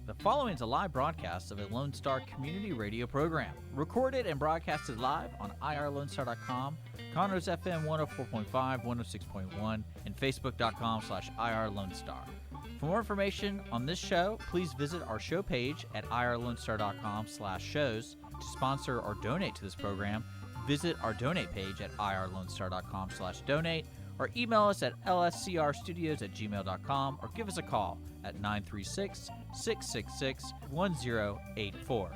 The following is a live broadcast of a Lone Star community radio program, recorded and broadcasted live on irlonestar.com, Conroe's FM 104.5, 106.1, and facebook.com/irlonestar. For more information on this show, please visit our show page at irlonestar.com/shows. To sponsor or donate to this program, visit our donate page at irlonestar.com/donate, or email us at lscrstudios@gmail.com, or give us a call at 936-666-1084.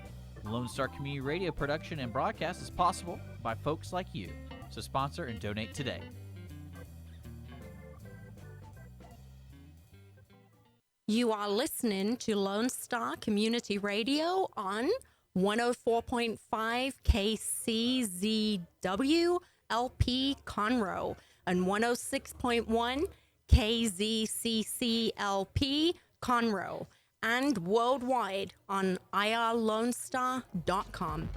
Lone Star Community Radio production and broadcast is possible by folks like you. So sponsor and donate today. You are listening to Lone Star Community Radio on 104.5 KCZW LP Conroe and 106.1 KZCCLP Conroe, and worldwide on irlonestar.com.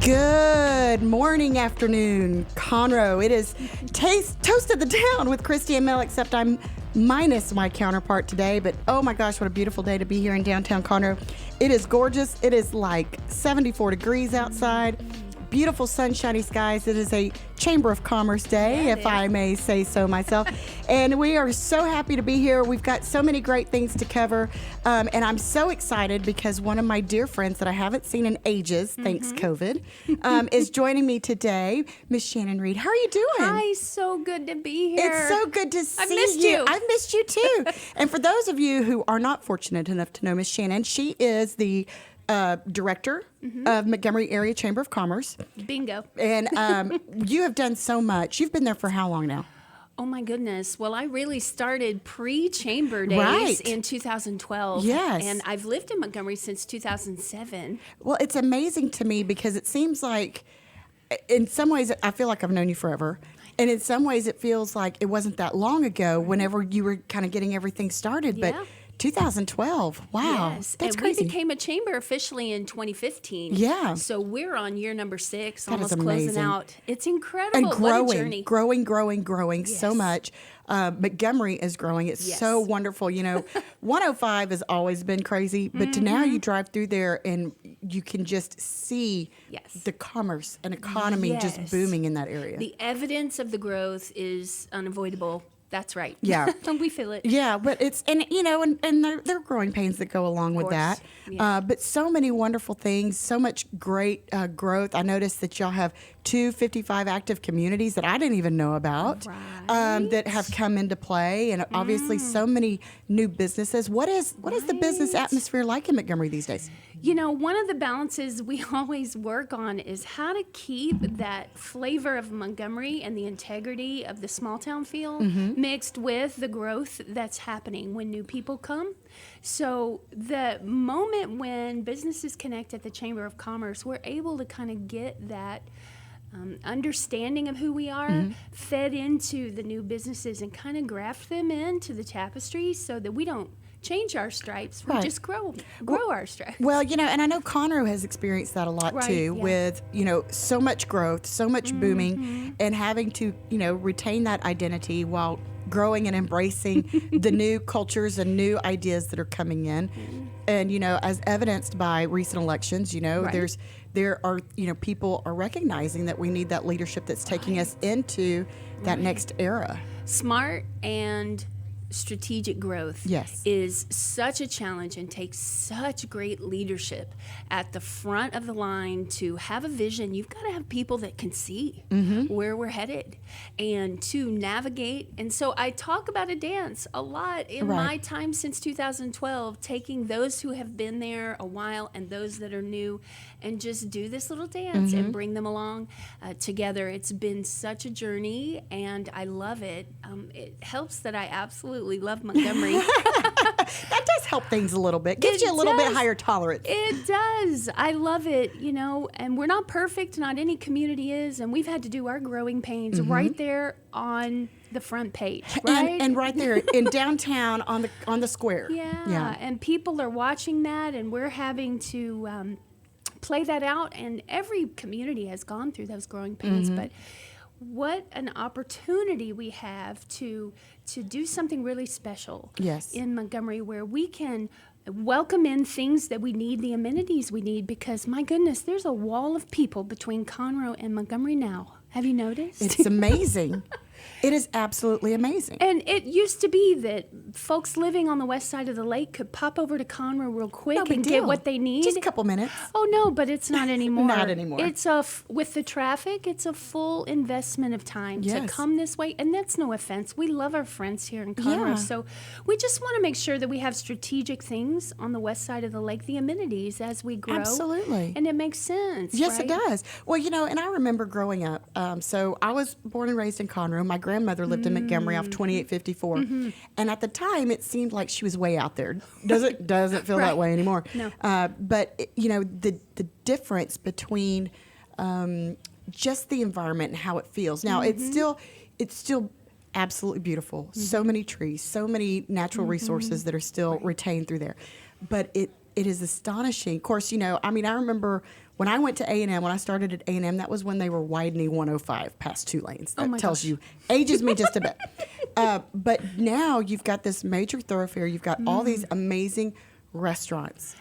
Good morning, afternoon, Conroe. It is Toast of the Town with Christy and Mel, except I'm minus my counterpart today. But oh my gosh, what a beautiful day to be here in downtown Conroe. It is gorgeous. It is like 74 degrees outside. Beautiful sunshiny skies. It is a Chamber of Commerce day, if I may say so myself. And we are so happy to be here. We've got so many great things to cover. And I'm so excited because one of my dear friends that I haven't seen in ages, thanks COVID, is joining me today, Miss Shannan Reid. How are you doing? Hi, so good to be here. It's so good to see you. I missed you. I've missed you too. And for those of you who are not fortunate enough to know Miss Shannan, she is the director of Montgomery Area Chamber of Commerce. Bingo. And you have done so much. You've been there for how long now? Oh my goodness. Well, I really started pre-chamber days in 2012. Yes. And I've lived in Montgomery since 2007. Well, it's amazing to me because it seems like, in some ways, I feel like I've known you forever. And in some ways, it feels like it wasn't that long ago whenever you were kind of getting everything started. Yeah. But 2012, wow, Yes. that's and crazy. we became a chamber officially in 2015. Yeah. So we're on year number 6, That is almost closing amazing. out. It's incredible. And What a journey. growing so Yes. much. Montgomery is growing. It's Yes. so wonderful. You know, 105 has always been crazy, but to now you drive through there and you can just see Yes. the commerce and economy just Yes. booming in that area. The evidence of the growth is unavoidable. That's right. Yeah. Don't we feel it? Yeah, but it's, and you know, and there are growing pains that go along with that. course. Yeah. But so many wonderful things, so much great growth. I noticed that y'all have 255 active communities that I didn't even know about that have come into play, and obviously so many new businesses. What is the business atmosphere like in Montgomery these days? You know, one of the balances we always work on is how to keep that flavor of Montgomery and the integrity of the small town feel mixed with the growth that's happening when new people come. So the moment when businesses connect at the Chamber of Commerce, we're able to kind of get that understanding of who we are fed into the new businesses and kind of graft them into the tapestry so that we don't change our stripes. We just grow our stripes. Well, you know, and I know Conroe has experienced that a lot too, yeah. with, you know, so much growth, so much booming, and having to, you know, retain that identity while growing and embracing the new cultures and new ideas that are coming in. And, you know, as evidenced by recent elections, you know, there are, you know, people are recognizing that we need that leadership that's taking us into that next era. Smart and strategic growth is such a challenge and takes such great leadership at the front of the line to have a vision. You've got to have people that can see where we're headed and to navigate. And so I talk about a dance a lot in my time since 2012, taking those who have been there a while and those that are new and just do this little dance and bring them along together. It's been such a journey and I love it. It helps that I absolutely love Montgomery. That does help things a little bit. Gives you a little bit higher tolerance. It does. I love it, you know, and we're not perfect. Not any community is. And we've had to do our growing pains right there on the front page, right? And right there in downtown on the square. Yeah. And people are watching that and we're having to play that out. And every community has gone through those growing pains. But what an opportunity we have to do something really special in Montgomery, where we can welcome in things that we need, the amenities we need, because my goodness, there's a wall of people between Conroe and Montgomery now. Have you noticed? It's amazing. It is absolutely amazing. And it used to be that folks living on the west side of the lake could pop over to Conroe real quick and get what they need. Just a couple minutes. Oh, no, but it's not anymore. Not anymore. It's with the traffic, it's a full investment of time to come this way. And that's no offense. We love our friends here in Conroe. So we just want to make sure that we have strategic things on the west side of the lake, the amenities as we grow. Absolutely. And it makes sense. Yes, right? it does. Well, and I remember growing up. So I was born and raised in Conroe. My grandmother lived in Montgomery off 2854. And at the time, it seemed like she was way out there. Doesn't feel that way anymore. No. But, the difference between just the environment and how it feels. Now, it's still absolutely beautiful. So many trees, so many natural resources that are still retained through there. But it is astonishing. Of course, I remember when I went to A&M, when I started at A&M, that was when they were widening 105 past 2 lanes. That tells you, ages me just a bit. But now you've got this major thoroughfare. You've got all these amazing restaurants,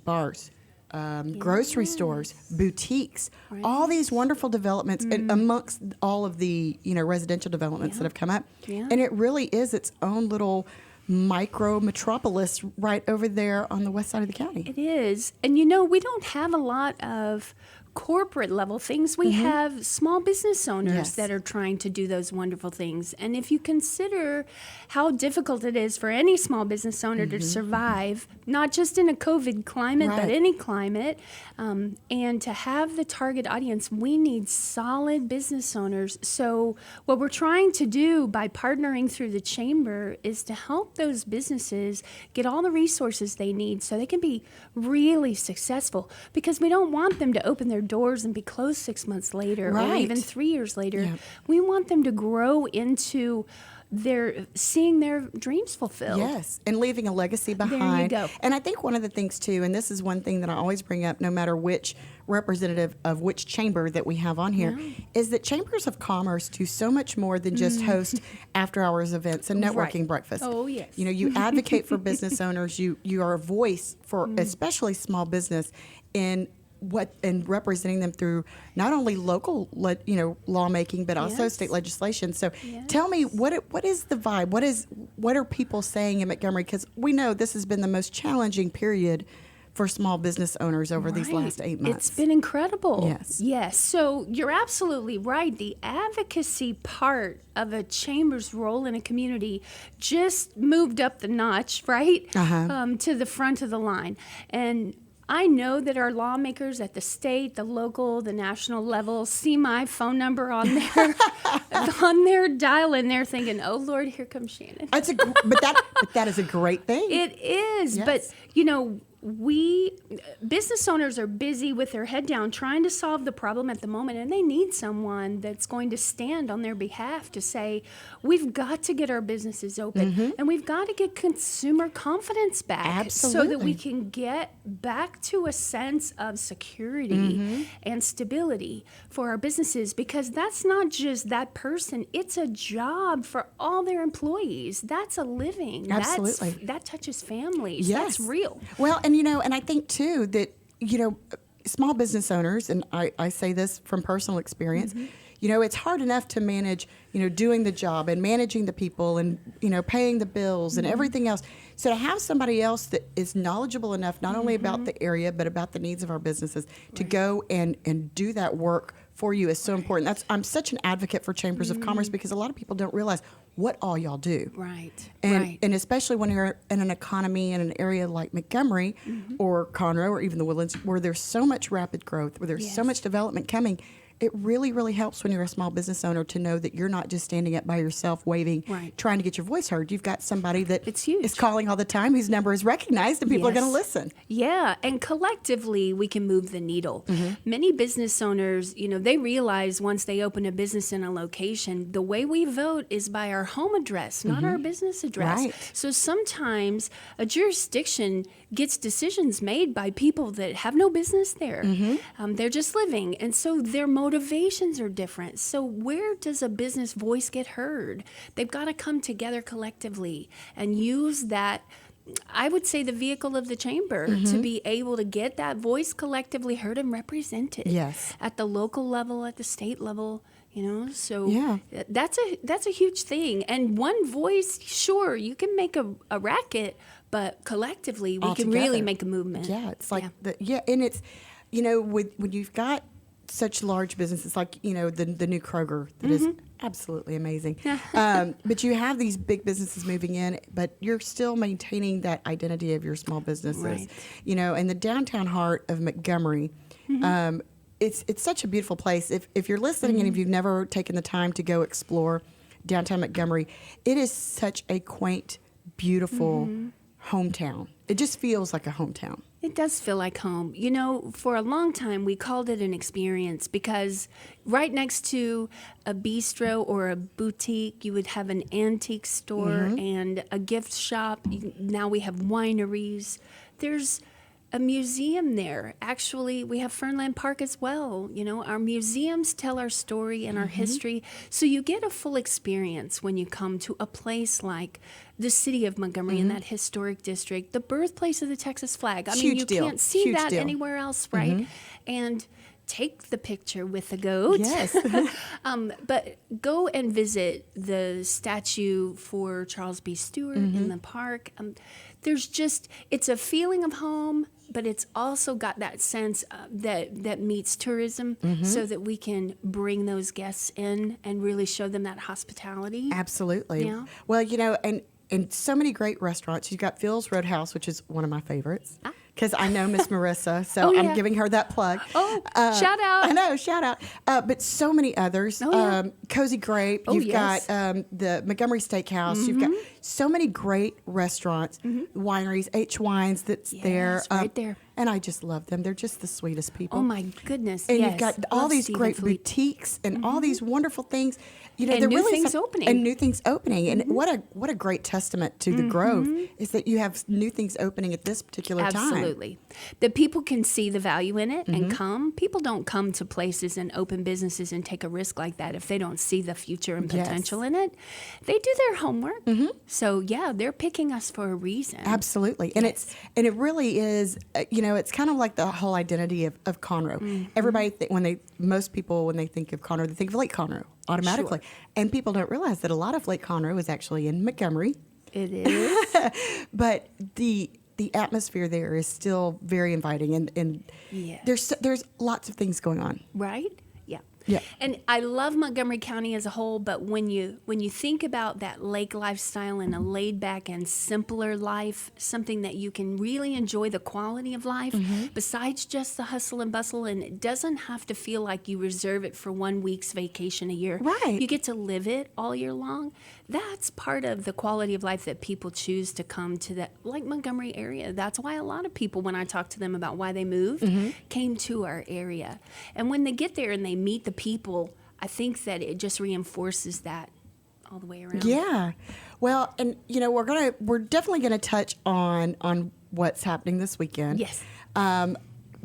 bars, grocery stores, boutiques, all these wonderful developments amongst all of the residential developments that have come up. And it really is its own little micro metropolis right over there on the west side of the county. It is. And we don't have a lot of corporate level things. We have small business owners that are trying to do those wonderful things. And if you consider how difficult it is for any small business owner to survive, not just in a COVID climate, but any climate, and to have the target audience, we need solid business owners. So what we're trying to do by partnering through the chamber is to help those businesses get all the resources they need so they can be really successful, because we don't want them to open their doors and be closed 6 months later or even 3 years later. We want them to grow into seeing their dreams fulfilled. Yes, and leaving a legacy behind. There you go. And I think one of the things too, and this is one thing that I always bring up no matter which representative of which chamber that we have on here, is that chambers of commerce do so much more than just host after hours events and networking breakfast. Oh, yes. You advocate for business owners. You are a voice for especially small business in representing them through not only local lawmaking but also state legislation. So tell me, what is the vibe? What are people saying in Montgomery? Because we know this has been the most challenging period for small business owners over these last 8 months. It's been incredible. Yes. So you're absolutely right. The advocacy part of a chamber's role in a community just moved up the notch, right? To the front of the line. And I know that our lawmakers at the state, the local, the national level see my phone number on their dial, and they're thinking, "Oh Lord, here comes Shannan." But that is a great thing. It is, but business owners are busy with their head down trying to solve the problem at the moment, and they need someone that's going to stand on their behalf to say, we've got to get our businesses open and we've got to get consumer confidence back so that we can get back to a sense of security and stability for our businesses, because that's not just that person, it's a job for all their employees. That's a living. Absolutely. That touches families. Yes. That's real. Well, and I think too that, small business owners, and I say this from personal experience, it's hard enough to manage, doing the job and managing the people and, paying the bills and everything else. So to have somebody else that is knowledgeable enough, not only about the area, but about the needs of our businesses, to go and do that work for you is so important. I'm such an advocate for chambers of commerce, because a lot of people don't realize what all y'all do. And especially when you're in an economy in an area like Montgomery or Conroe or even the Woodlands, where there's so much rapid growth, where there's so much development coming, it really, really helps when you're a small business owner to know that you're not just standing up by yourself waving, trying to get your voice heard. You've got somebody that is calling all the time, whose number is recognized, and people are going to listen. Yeah, and collectively we can move the needle. Many business owners, they realize once they open a business in a location, the way we vote is by our home address, not our business address. So sometimes a jurisdiction gets decisions made by people that have no business there. They're just living, and so they're motivated motivations are different. So where does a business voice get heard? They've got to come together collectively and use that, I would say, the vehicle of the chamber to be able to get that voice collectively heard and represented. Yes. At the local level, at the state level, So that's a huge thing. And one voice, sure, you can make a racket, but collectively we can really make a movement. Yeah, it's like and it's when you've got such large businesses like the new Kroger that is absolutely amazing, but you have these big businesses moving in, but you're still maintaining that identity of your small businesses, right. And the downtown heart of Montgomery. It's such a beautiful place. If you're listening and if you've never taken the time to go explore downtown Montgomery, it is such a quaint, beautiful hometown. It just feels like a hometown. It does feel like home. For a long time, we called it an experience because right next to a bistro or a boutique, you would have an antique store and a gift shop. Now we have wineries. There's a museum there. Actually, we have Fernland Park as well. Our museums tell our story and our history. So you get a full experience when you come to a place like the city of Montgomery in that historic district, the birthplace of the Texas flag. I mean, you can't see that anywhere else, right? And take the picture with the goat. Yes. But go and visit the statue for Charles B. Stewart in the park. It's a feeling of home, but it's also got that sense that meets tourism so that we can bring those guests in and really show them that hospitality. Absolutely. Yeah. Well, and so many great restaurants. You've got Phil's Roadhouse, which is one of my favorites. Because I know Miss Marissa, so I'm giving her that plug. Oh, shout out. I know, shout out. But so many others. Cozy Grape. You've got the Montgomery Steakhouse. You've got so many great restaurants, wineries, H Wines that's there. Right there. And I just love them. They're just the sweetest people. Oh, my goodness. And you've got all these great boutiques and all these wonderful things. And new things opening. And new things opening. And what a great testament to the growth is that you have new things opening at this particular time. Absolutely. That people can see the value in it and come. People don't come to places and open businesses and take a risk like that if they don't see the future and potential in it. They do their homework. So, they're picking us for a reason. Absolutely. And it really is, it's kind of like the whole identity of Conroe. Everybody, most people, when they think of Conroe, they think of Lake Conroe automatically. Sure. And people don't realize that a lot of Lake Conroe is actually in Montgomery. It is. But the atmosphere there is still very inviting, and there's lots of things going on. Right? Yeah. Yeah. And I love Montgomery County as a whole, but when you think about that lake lifestyle and a laid back and simpler life, something that you can really enjoy the quality of life besides just the hustle and bustle, and it doesn't have to feel like you reserve it for 1 week's vacation a year. Right. You get to live it all year long. That's part of the quality of life that people choose to come to that, like Montgomery area. That's why a lot of people, when I talk to them about why they moved, came to our area. And when they get there and they meet the people, I think that it just reinforces that all the way around. Yeah. Well, and we're definitely gonna touch on what's happening this weekend. Yes.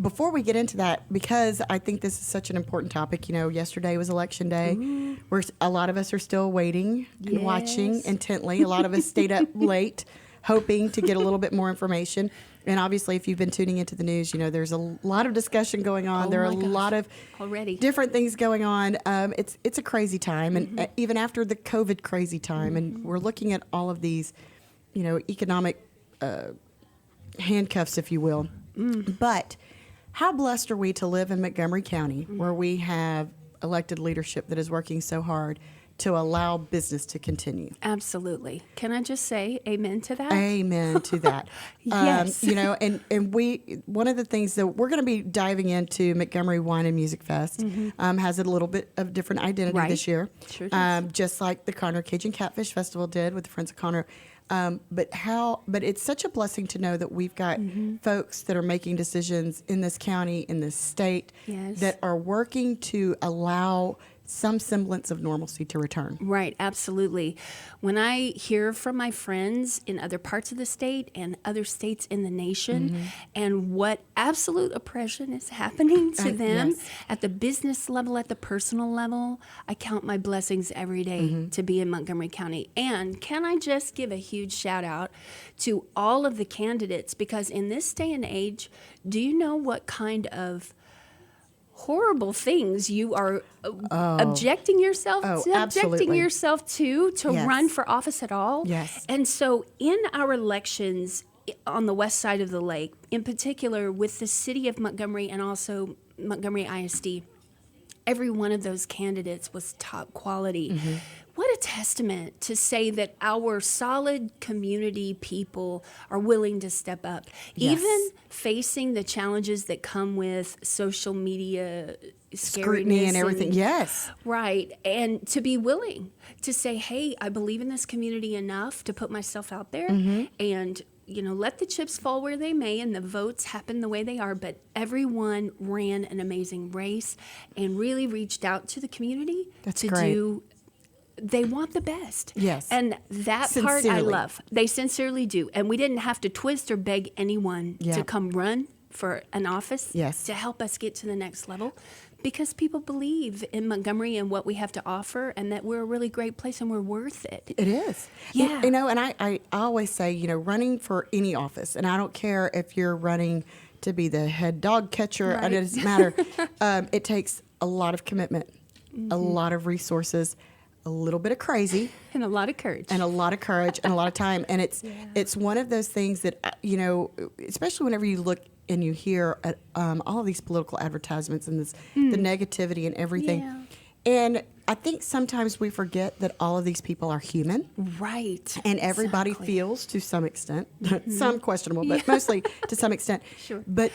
Before we get into that, because I think this is such an important topic, yesterday was election day. A lot of us are still waiting and watching intently. A lot of us stayed up late, hoping to get a little bit more information. And obviously, if you've been tuning into the news, there's a lot of discussion going on. There are a lot of different things going on. It's a crazy time, and even after the COVID crazy time, and we're looking at all of these, economic handcuffs, if you will. But how blessed are we to live in Montgomery County, where we have elected leadership that is working so hard to allow business to continue? Absolutely. Can I just say amen to that? Amen to that. Yes. And one of the things that we're going to be diving into, Montgomery Wine and Music Fest has a little bit of different identity this year. Sure does. Just like the Conroe Cajun Catfish Festival did with the Friends of Conroe. But it's such a blessing to know that we've got folks that are making decisions in this county, in this state, that are working to allow some semblance of normalcy to return. Right, absolutely. When I hear from my friends in other parts of the state and other states in the nation and what absolute oppression is happening to them at the business level, at the personal level, I count my blessings every day to be in Montgomery County. And can I just give a huge shout out to all of the candidates, because in this day and age, do you know what kind of horrible things you are subjecting yourself to run for office at all? Yes. And so in our elections on the west side of the lake, in particular with the city of Montgomery and also Montgomery ISD, every one of those candidates was top quality. What a testament to say that our solid community people are willing to step up, even facing the challenges that come with social media scrutiny and everything. Right. And to be willing to say, hey, I believe in this community enough to put myself out there and let the chips fall where they may and the votes happen the way they are, but everyone ran an amazing race and really reached out to the community do. They want the best. Yes. And that part I love. They sincerely do. And we didn't have to twist or beg anyone to come run for an office to help us get to the next level, because people believe in Montgomery and what we have to offer and that we're a really great place and we're worth it. It is. Yeah. And I always say, running for any office, and I don't care if you're running to be the head dog catcher, it doesn't matter. It takes a lot of commitment, a lot of resources, a little bit of crazy, and a lot of courage, and a lot of time. And it's one of those things that, especially whenever you look and you hear at, all of these political advertisements and the negativity and everything. Yeah. And I think sometimes we forget that all of these people are human. Right. And everybody feels to some extent, some questionable, but mostly to some extent. Sure. But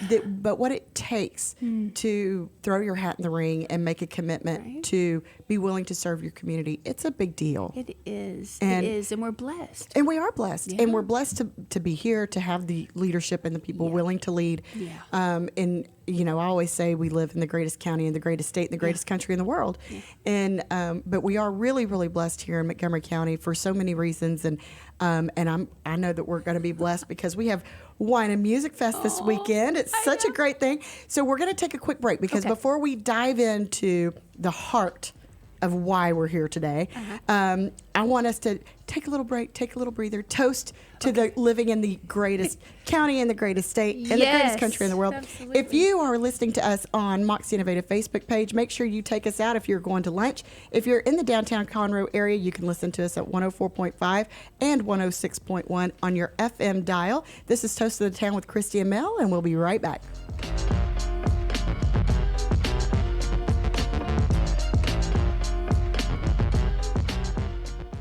what it takes to throw your hat in the ring and make a commitment to be willing to serve your community, it's a big deal. It is. And we're blessed. And we are blessed. And we're blessed to be here, to have the leadership and the people willing to lead. Yeah. And I always say we live in the greatest county in the greatest state in the greatest country in the world. Yeah. And but we are really, really blessed here in Montgomery County for so many reasons. And I know that we're going to be blessed because we have Wine and Music Fest this weekend. It's such a great thing. So we're going to take a quick break because before we dive into the heart of why we're here today, I want us to take a little break, take a little breather, toast to the living in the greatest county in the greatest state in the greatest country in the world. Absolutely. If you are listening to us on Moxie Innovative Facebook page, make sure you take us out if you're going to lunch. If you're in the downtown Conroe area, you can listen to us at 104.5 and 106.1 on your FM dial. This is Toast of the Town with Christy and Mel, and we'll be right back.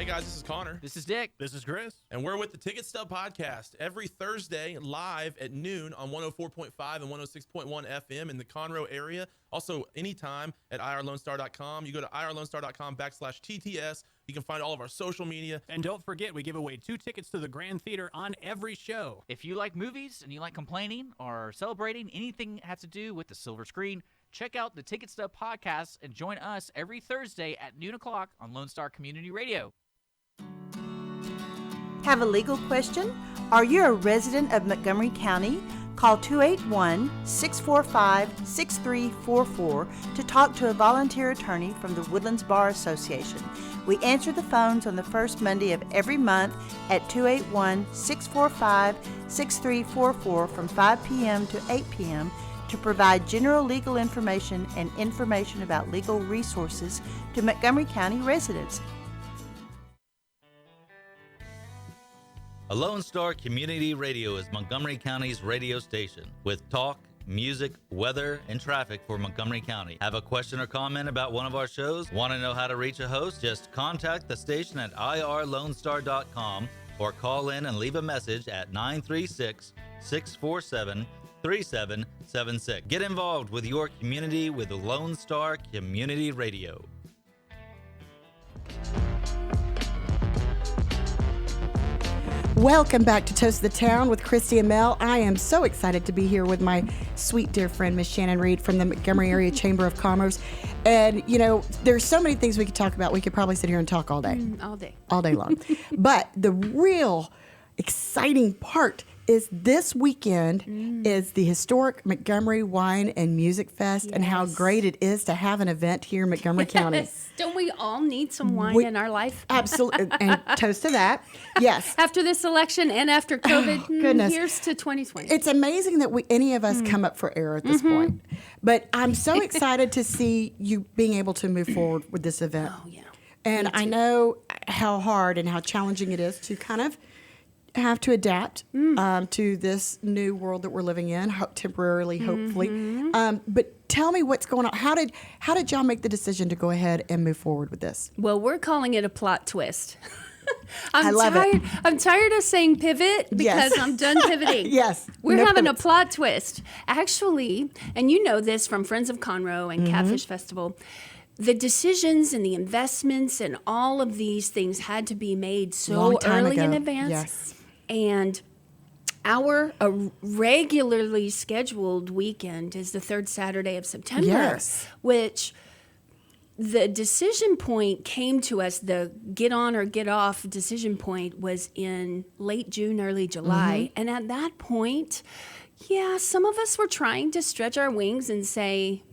Guys, this is Connor. This is Dick. This is Chris. And we're with the Ticket Stub Podcast every Thursday live at noon on 104.5 and 106.1 FM in the Conroe area. Also, anytime at irlonestar.com. You go to irlonestar.com/TTS. You can find all of our social media. And don't forget, we give away 2 tickets to the Grand Theater on every show. If you like movies and you like complaining or celebrating anything that has to do with the silver screen, check out the Ticket Stub Podcast and join us every Thursday at noon o'clock on Lone Star Community Radio. Have a legal question? Are you a resident of Montgomery County? Call 281-645-6344 to talk to a volunteer attorney from the Woodlands Bar Association. We answer the phones on the first Monday of every month at 281-645-6344 from 5 p.m. to 8 p.m. to provide general legal information and information about legal resources to Montgomery County residents. Lone Star Community Radio is Montgomery County's radio station with talk, music, weather, and traffic for Montgomery County. Have a question or comment about one of our shows? Want to know how to reach a host? Just contact the station at irlonestar.com or call in and leave a message at 936-647-3776. Get involved with your community with Lone Star Community Radio. Welcome back to Toast of the Town with Christy and Mel. I am so excited to be here with my sweet dear friend, Miss Shannan Reid from the Montgomery Area Chamber of Commerce. And, there's so many things we could talk about. We could probably sit here and talk all day. All day long. But the real exciting part is this weekend is the historic Montgomery Wine and Music Fest, and how great it is to have an event here in Montgomery County. Don't we all need some wine in our life? Absolutely. And toast to that. Yes. After this election and after COVID, goodness. Here's to 2020. It's amazing that any of us come up for air at this point. But I'm so excited to see you being able to move forward with this event. Oh, yeah. And I know how hard and how challenging it is to kind of have to adapt to this new world that we're living in, temporarily, hopefully. But tell me what's going on. How did y'all make the decision to go ahead and move forward with this? Well, we're calling it a plot twist. I love it. I'm tired of saying pivot because I'm done pivoting. Yes. We're having a plot twist. Actually, and you know this from Friends of Conroe and Catfish Festival, the decisions and the investments and all of these things had to be made so early in advance. Yes. And our regularly scheduled weekend is the third Saturday of September, which the decision point came to us, the get on or get off decision point was in late June, early July. And at that point, some of us were trying to stretch our wings and say,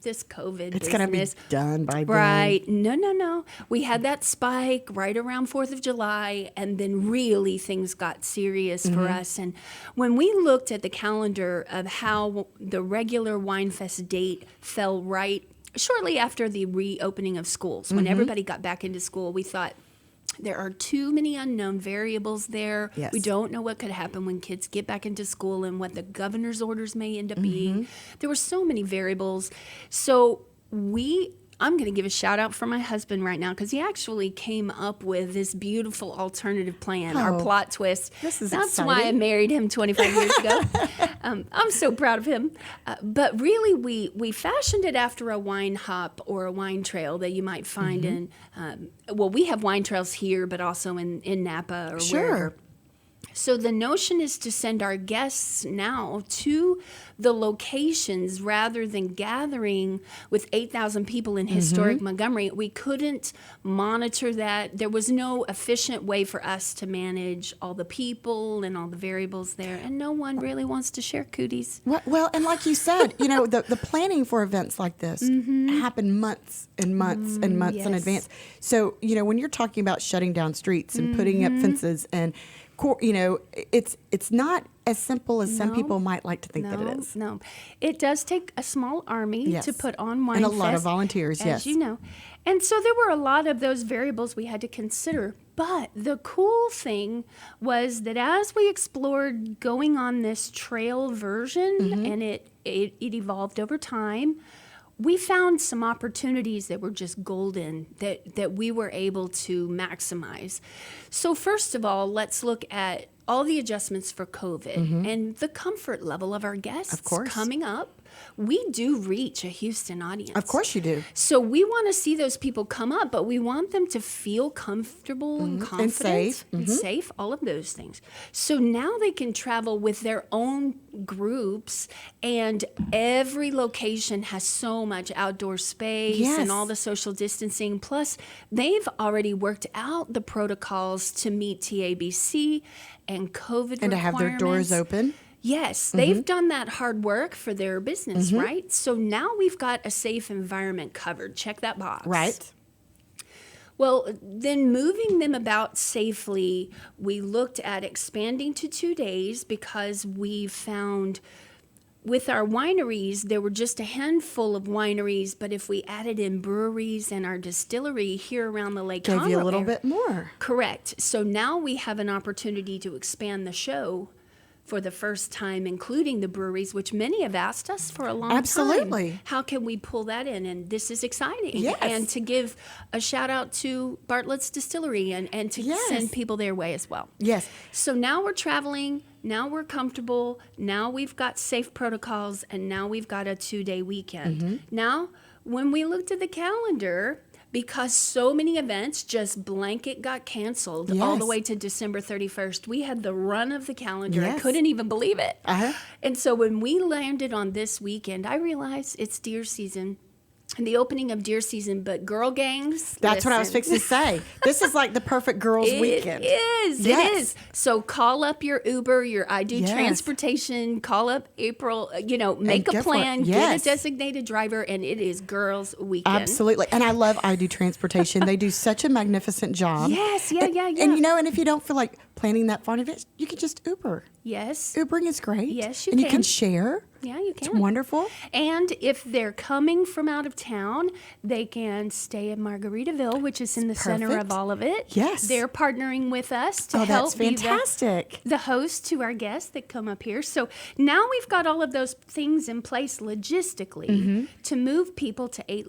this COVID it's going to be done by then. Right. No. We had that spike right around 4th of July, and then really things got serious for us. And when we looked at the calendar of how the regular Wine Fest date fell right shortly after the reopening of schools, when everybody got back into school, we thought, there are too many unknown variables there. Yes. We don't know what could happen when kids get back into school and what the governor's orders may end up being. There were so many variables. So I'm going to give a shout out for my husband right now because he actually came up with this beautiful alternative plan, our plot twist. That's exciting. Why I married him 25 years ago. I'm so proud of him. But really, we fashioned it after a wine hop or a wine trail that you might find in, we have wine trails here, but also in Napa or wherever. So the notion is to send our guests now to the locations rather than gathering with 8,000 people in historic Montgomery. We couldn't monitor that. There was no efficient way for us to manage all the people and all the variables there, and no one really wants to share cooties. Well, and like you said, the planning for events like this happen months and months and months in advance. So, when you're talking about shutting down streets and putting up fences and it's not as simple as some people might like to think that it is. No, it does take a small army to put on Wine and a Fest, lot of volunteers, as you know. And so there were a lot of those variables we had to consider. But the cool thing was that as we explored going on this trail version, and it evolved over time, we found some opportunities that were just golden that we were able to maximize. So first of all, let's look at all the adjustments for COVID and the comfort level of our guests. Of course. Coming up. We do reach a Houston audience. Of course you do. So we want to see those people come up, but we want them to feel comfortable and confident and safe, all of those things. So now they can travel with their own groups, and every location has so much outdoor space and all the social distancing. Plus, they've already worked out the protocols to meet TABC and COVID and to have their doors open. Yes, they've done that hard work for their business, right? So now we've got a safe environment covered. Check that box. Right. Well, then moving them about safely, we looked at expanding to 2 days because we found with our wineries, there were just a handful of wineries, but if we added in breweries and our distillery here around the Lake Conroe, gave you a little bit more. Correct. So now we have an opportunity to expand the show for the first time, including the breweries, which many have asked us for a long time. Absolutely. How can we pull that in? And this is exciting. Yes. And to give a shout out to Bartlett's Distillery and to send people their way as well. Yes. So now we're traveling, now we're comfortable, now we've got safe protocols, and now we've got a 2-day weekend. Now, when we looked at the calendar, because so many events just blanket got canceled all the way to December 31st. We had the run of the calendar. I couldn't even believe it. And so when we landed on this weekend, I realized it's deer season. the opening of deer season, but girl gangs. That's what I was fixing to say. This is like the perfect girls' weekend. It is. So call up your Uber, your I Do Transportation, call up April, make a plan, get a designated driver, and it is girls' weekend. Absolutely. And I love I Do Transportation. They do such a magnificent job. Yes, yeah. And if you don't feel like planning that far in advance, you can just Uber. Yes. Ubering is great. Yes, you can. And can. You can share. Yeah, you can. It's wonderful. And if they're coming from out of town, they can stay in Margaritaville, which is in the center of all of it. Yes. They're partnering with us to help that's fantastic. be the host to our guests that come up here. So now we've got all of those things in place logistically to move people to 8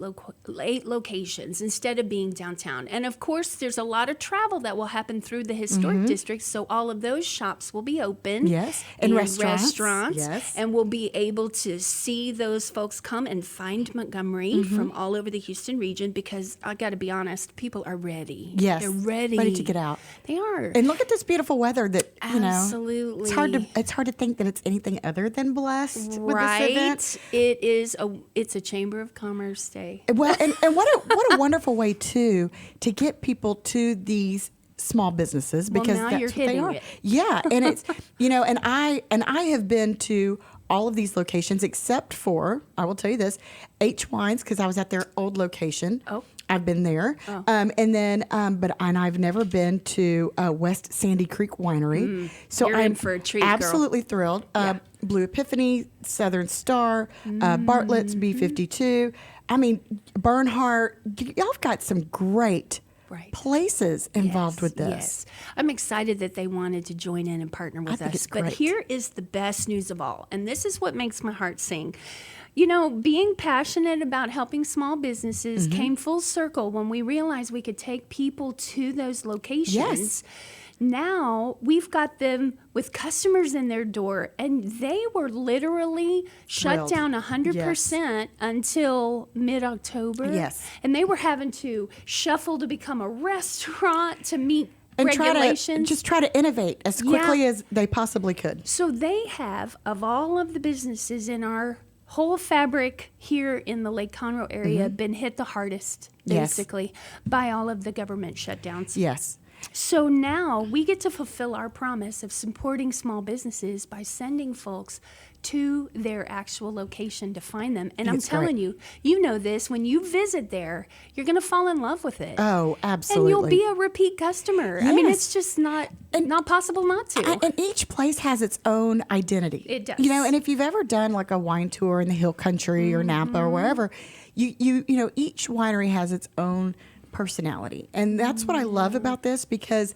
locations instead of being downtown. And of course, there's a lot of travel that will happen through the historic district. So all of those shops will be open. Yes. And restaurants. Yes. And we'll be able to see those folks come and find Montgomery from all over the Houston region, because I got to be honest, people are ready. Yes, they're ready to get out. They are. And look at this beautiful weather that absolutely. It's hard to think that it's anything other than blessed with this event. It's a Chamber of Commerce day. Well, and what a wonderful way to get people to these small businesses, because now that's you're what they hitting are. it. Yeah, and it's and I have been to all of these locations except for, I will tell you this, H Wines, because I was at their old location. Oh. I've been there. Oh. And then I've never been to West Sandy Creek Winery. So You're I'm in for a treat, absolutely thrilled. Blue Epiphany, Southern Star, Bartlett's B52. I mean, Bernhardt. Y'all have got some great places involved with this. Yes. I'm excited that they wanted to join in and partner with us. But here is the best news of all, and this is what makes my heart sing. Being passionate about helping small businesses came full circle when we realized we could take people to those locations. Yes. Now we've got them with customers in their door, and they were literally shut down 100% until mid-October. Yes. And they were having to shuffle to become a restaurant to meet and regulations. try to innovate as quickly as they possibly could. So they have, of all of the businesses in our whole fabric here in the Lake Conroe area, been hit the hardest, basically, by all of the government shutdowns. Yes. So now we get to fulfill our promise of supporting small businesses by sending folks to their actual location to find them. And I'm telling you, you know this, when you visit there, you're going to fall in love with it. Oh, absolutely. And you'll be a repeat customer. Yes. I mean, it's just not possible not to. And each place has its own identity. It does. And if you've ever done like a wine tour in the Hill Country or Napa or wherever, you know, each winery has its own personality. And that's what I love about this, because,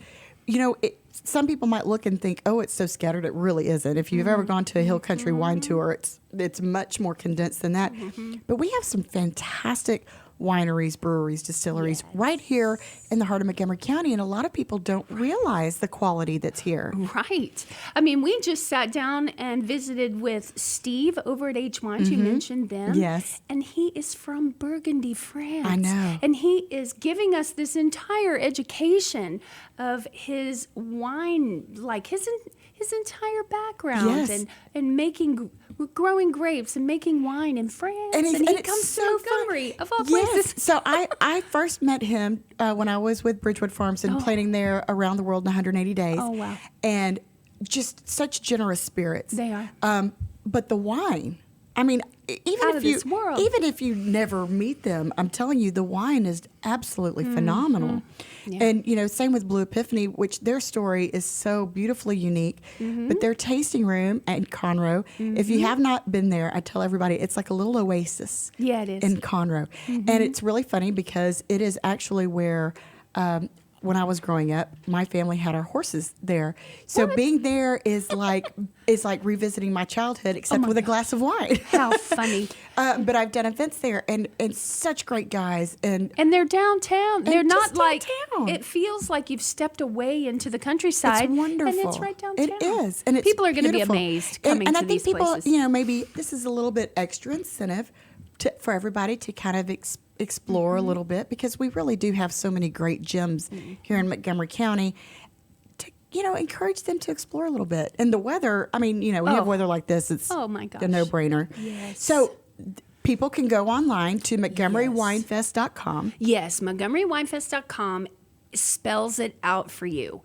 some people might look and think, oh, it's so scattered. It really isn't. If you've ever gone to a Hill Country wine tour, it's much more condensed than that. But we have some fantastic wineries, breweries, distilleries right here in the heart of Montgomery County, and a lot of people don't realize the quality that's here. Right. I mean, we just sat down and visited with Steve over at H Wines. You mentioned them. Yes. And he is from Burgundy, France. I know. And he is giving us this entire education of his wine, like his entire background, Yes. and growing grapes and making wine in France. And he comes to Montgomery, of all places. So I first met him when I was with Bridgewood Farms and planning there around the world in 180 days. Oh, wow. And just such generous spirits. They are. But the wine, I mean, even if you never meet them, I'm telling you, the wine is absolutely phenomenal. Yeah. And same with Blue Epiphany, which their story is so beautifully unique. But their tasting room in Conroe, if you have not been there, I tell everybody it's like a little oasis. Yeah, it is. In Conroe, and it's really funny because it is actually where. When I was growing up, my family had our horses there. So being there is like revisiting my childhood, except with a glass of wine. How funny. But I've done events there, and such great guys. And they're downtown. They're not like, downtown. It feels like you've stepped away into the countryside. It's wonderful. And it's right downtown. It is. And it's people are going to be beautiful. amazed coming and to I think these people, places. maybe this is a little bit extra incentive for everybody to kind of explore a little bit, because we really do have so many great gems here in Montgomery County. To encourage them to explore a little bit. And the weather, I mean, when you have weather like this, it's oh my gosh, a no-brainer. Yes. So people can go online to MontgomeryWinefest.com. Yes, MontgomeryWinefest.com spells it out for you.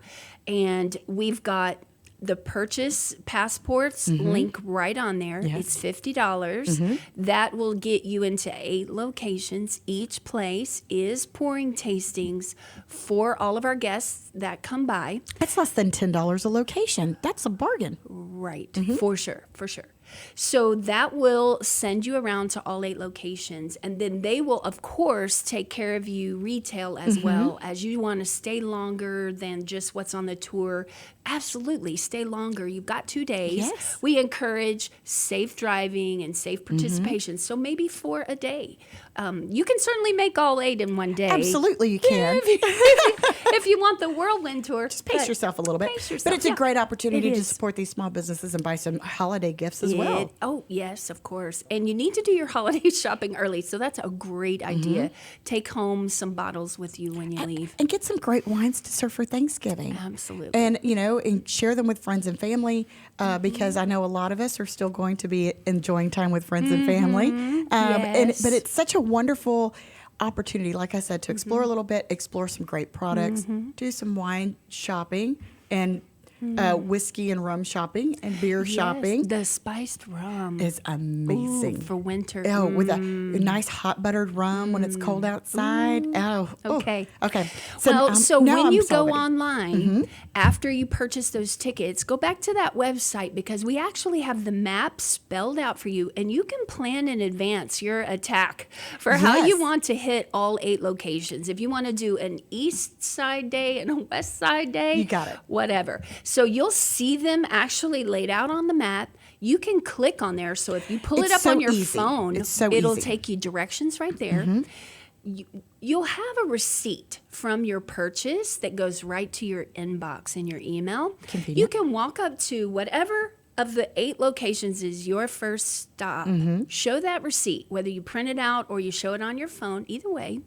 And we've got the purchase passports link right on there. It's $50. That will get you into 8 locations. Each place is pouring tastings for all of our guests that come by. That's less than $10 a location. That's a bargain. Right, for sure. So that will send you around to all 8 locations, and then they will, of course, take care of you retail as well. As you want to stay longer than just what's on the tour, absolutely stay longer. You've got 2 days. Yes. We encourage safe driving and safe participation, so maybe for a day. You can certainly make all 8 in one day. Absolutely, you can. If you want the whirlwind tour. Just pace yourself a little bit. But it's a great opportunity to support these small businesses and buy some holiday gifts as well. Oh, yes, of course. And you need to do your holiday shopping early. So that's a great idea. Take home some bottles with you when you leave. And get some great wines to serve for Thanksgiving. Absolutely. And, and share them with friends and family because I know a lot of us are still going to be enjoying time with friends and family. But it's such a wonderful opportunity, like I said, to explore a little bit, explore some great products, do some wine shopping and whiskey and rum shopping and beer shopping. The spiced rum is amazing. Ooh, for winter. Oh, with a nice hot buttered rum when it's cold outside. Okay. So when you go online, after you purchase those tickets, go back to that website because we actually have the map spelled out for you, and you can plan in advance your attack for how you want to hit all 8 locations. If you want to do an east side day and a west side day, you got it. Whatever. So you'll see them actually laid out on the map. You can click on there. So if you pull it up on your phone, it'll take you directions right there. You'll have a receipt from your purchase that goes right to your inbox in your email. Convenient. You can walk up to whatever of the 8 locations is your first stop. Show that receipt, whether you print it out or you show it on your phone, either way.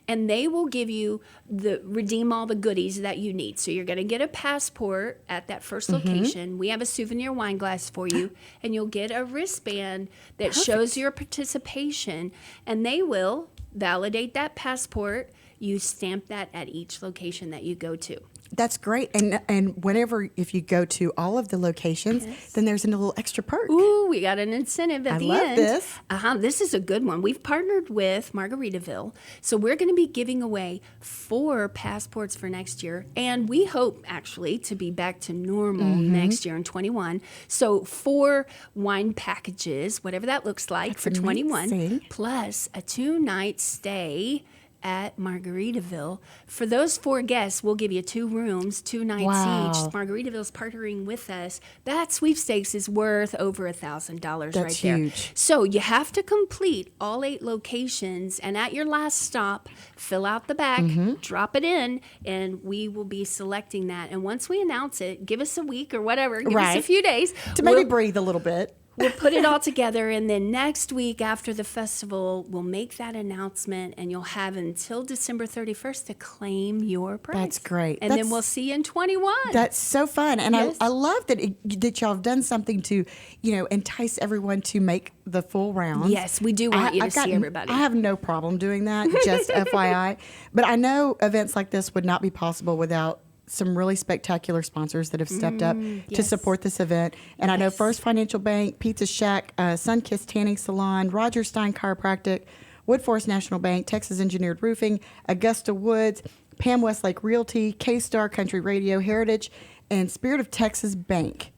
And they will give you redeem all the goodies that you need. So you're going to get a passport at that first location. We have a souvenir wine glass for you, and you'll get a wristband that shows your participation, and they will validate that passport. You stamp that at each location that you go to. That's great. And whenever, if you go to all of the locations, then there's a little extra perk. Ooh, we got an incentive at the end. I love this. This is a good one. We've partnered with Margaritaville. So we're going to be giving away 4 passports for next year. And we hope, actually, to be back to normal next year in 21. So 4 wine packages, whatever that looks like, for 21, plus a 2-night stay at Margaritaville. For those 4 guests, we'll give you 2 rooms, 2 nights each. Margaritaville's partnering with us. That sweepstakes is worth over $1,000 right there. That's huge. So you have to complete all 8 locations, and at your last stop, fill out the back, drop it in, and we will be selecting that. And once we announce it, give us a week or whatever, give us a few days. To maybe breathe a little bit. We'll put it all together, and then next week after the festival, we'll make that announcement, and you'll have until December 31st to claim your prize. That's great. And then we'll see you in 21. That's so fun. And I love that y'all have done something to, entice everyone to make the full round. Yes, we do want you to see everybody. I have no problem doing that, just FYI. But I know events like this would not be possible without some really spectacular sponsors that have stepped up to support this event. And I know First Financial Bank, Pizza Shack, Sunkissed Tanning Salon, Roger Stein Chiropractic, Woodforest National Bank, Texas Engineered Roofing, Augusta Woods, Pam Westlake Realty, K-Star Country Radio, Heritage, and Spirit of Texas Bank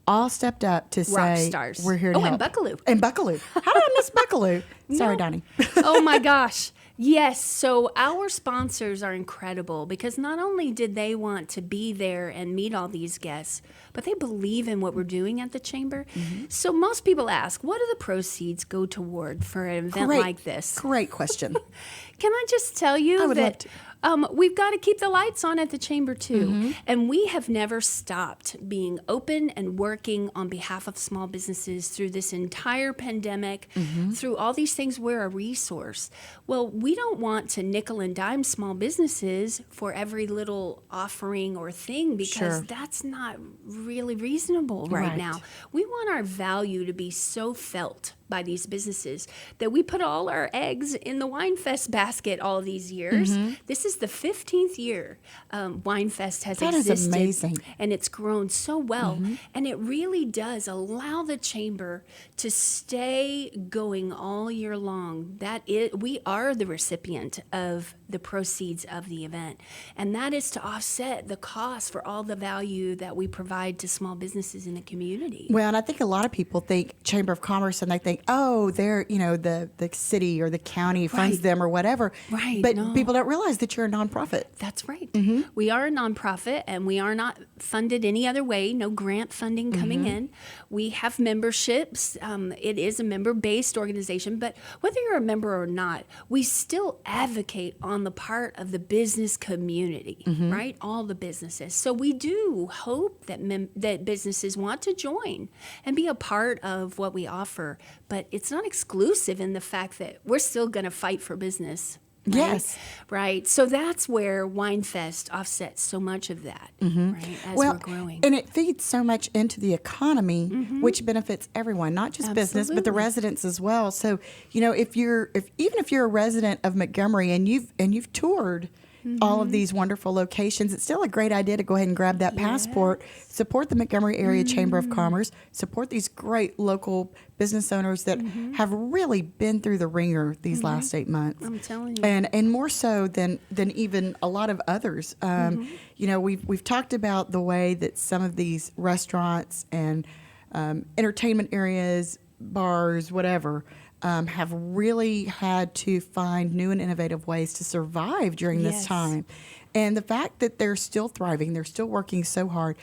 all stepped up to say, we're here to help. And Buckaloo. And Buckaloo. How did I miss Buckaloo? Sorry, Donnie. Oh, my gosh. Yes, so our sponsors are incredible because not only did they want to be there and meet all these guests, but they believe in what we're doing at the Chamber. So most people ask, what do the proceeds go toward for an event like this? Great question. Can I just tell you that we've got to keep the lights on at the Chamber, too. And we have never stopped being open and working on behalf of small businesses through this entire pandemic, through all these things. We're a resource. Well, we don't want to nickel and dime small businesses for every little offering or thing because that's not really reasonable right now. We want our value to be so felt by these businesses that we put all our eggs in the Wine Fest basket all these years. This is the 15th year Wine Fest has existed. That is amazing. And it's grown so well. And it really does allow the chamber to stay going all year long. We are the recipient of the proceeds of the event. And that is to offset the cost for all the value that we provide to small businesses in the community. Well, and I think a lot of people think Chamber of Commerce and they think, oh, they're, the city or the county funds them or whatever. Right. But people don't realize that you're a nonprofit. That's right. We are a nonprofit and we are not funded any other way, no grant funding coming in. We have memberships. It is a member-based organization, but whether you're a member or not, we still advocate on the part of the business community, right? All the businesses. So we do hope that that businesses want to join and be a part of what we offer, but it's not exclusive in the fact that we're still going to fight for business. Right? Yes. Right. So that's where Wine Fest offsets so much of that, right, as we're growing. And it feeds so much into the economy, which benefits everyone, not just business, but the residents as well. So, even if you're a resident of Montgomery and you've toured all of these wonderful locations, it's still a great idea to go ahead and grab that passport, support the Montgomery Area Chamber of Commerce, support these great local business owners that have really been through the ringer these last 8 months. I'm telling you. And more so than even a lot of others. We've talked about the way that some of these restaurants and entertainment areas, bars, whatever, have really had to find new and innovative ways to survive during this time. And the fact that they're still thriving, they're still working so hard.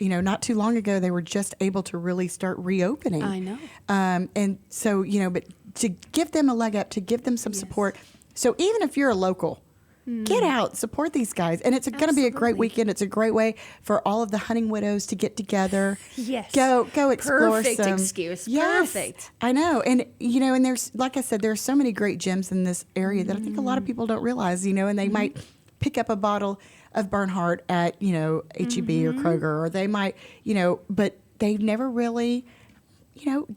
Not too long ago, they were just able to really start reopening. I know. And so, but to give them a leg up, to give them some support. So even if you're a local, get out, support these guys. And it's going to be a great weekend. It's a great way for all of the hunting widows to get together. Yes. Go explore Perfect some. excuse. Yes, Perfect. I know. And, and there's, like I said, there's so many great gems in this area that I think a lot of people don't realize, and they might pick up a bottle of Bernhardt at, H-E-B or Kroger, or they might, but they've never really,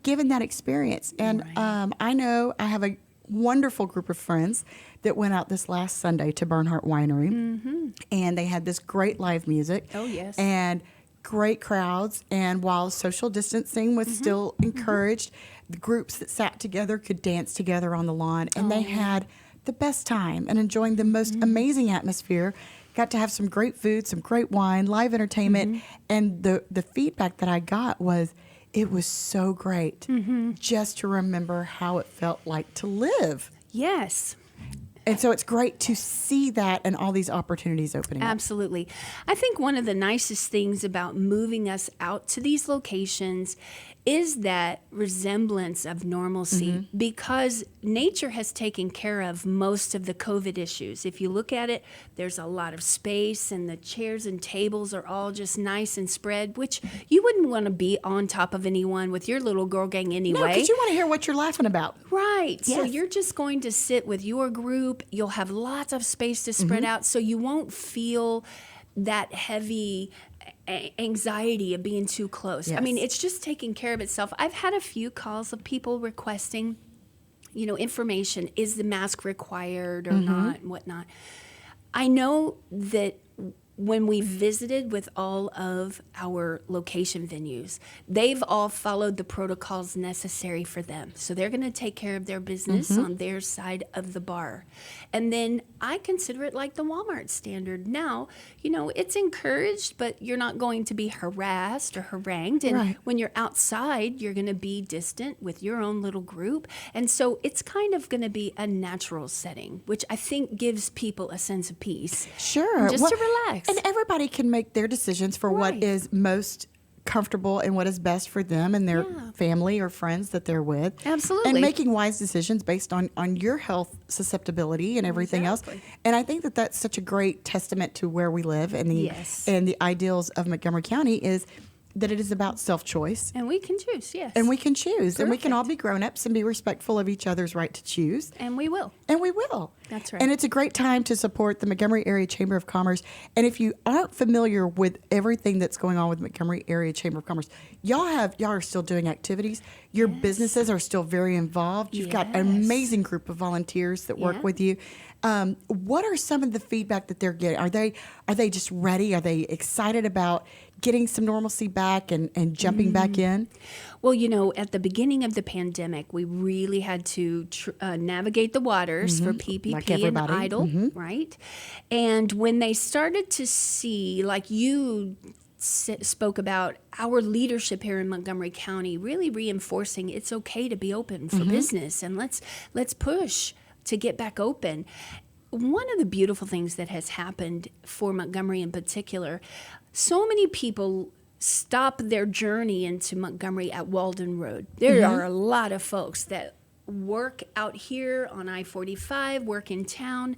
given that experience. And I know I have a wonderful group of friends that went out this last Sunday to Bernhardt Winery, and they had this great live music. Oh, yes. And great crowds. And while social distancing was still encouraged, the groups that sat together could dance together on the lawn, and they had the best time and enjoying the most amazing atmosphere. Got to have some great food, some great wine, live entertainment, and the feedback that I got was, it was so great just to remember how it felt like to live. Yes. And so it's great to see that and all these opportunities opening up. Absolutely. I think one of the nicest things about moving us out to these locations is that resemblance of normalcy, because nature has taken care of most of the COVID issues. If you look at it, there's a lot of space and the chairs and tables are all just nice and spread, which you wouldn't want to be on top of anyone with your little girl gang anyway. No, because you want to hear what you're laughing about. Right. Yes. So you're just going to sit with your group. You'll have lots of space to spread out, so you won't feel that heavy anxiety of being too close. Yes. I mean, it's just taking care of itself. I've had a few calls of people requesting, information. Is the mask required or not and whatnot? I know that when we visited with all of our location venues, they've all followed the protocols necessary for them. So they're going to take care of their business on their side of the bar. And then I consider it like the Walmart standard. Now, it's encouraged, but you're not going to be harassed or harangued. And when you're outside, you're going to be distant with your own little group. And so it's kind of going to be a natural setting, which I think gives people a sense of peace. Sure. Just to relax. And everybody can make their decisions for what is most comfortable and what is best for them and their family or friends that they're with. Absolutely. And making wise decisions based on your health susceptibility and everything else. And I think that that's such a great testament to where we live and the ideals of Montgomery County is, that it is about self-choice. And we can choose, yes. And we can choose. And we can all Perfect. be grown-ups and be respectful of each other's right to choose. And we will. And we will. That's right. And it's a great time to support the Montgomery Area Chamber of Commerce. And if you aren't familiar with everything that's going on with Montgomery Area Chamber of Commerce, y'all are still doing activities. Your businesses are still very involved. You've got an amazing group of volunteers that work with you. What are some of the feedback that they're getting? Are they just ready? Are they excited about getting some normalcy back and jumping back in? Well, at the beginning of the pandemic, we really had to navigate the waters for PPP Like and everybody. EIDL, right? And when they started to see, like you spoke about, our leadership here in Montgomery County really reinforcing it's okay to be open for business, and let's push to get back open. One of the beautiful things that has happened for Montgomery in particular, so many people stop their journey into Montgomery at Walden Road. There are a lot of folks that work out here on I-45, work in town,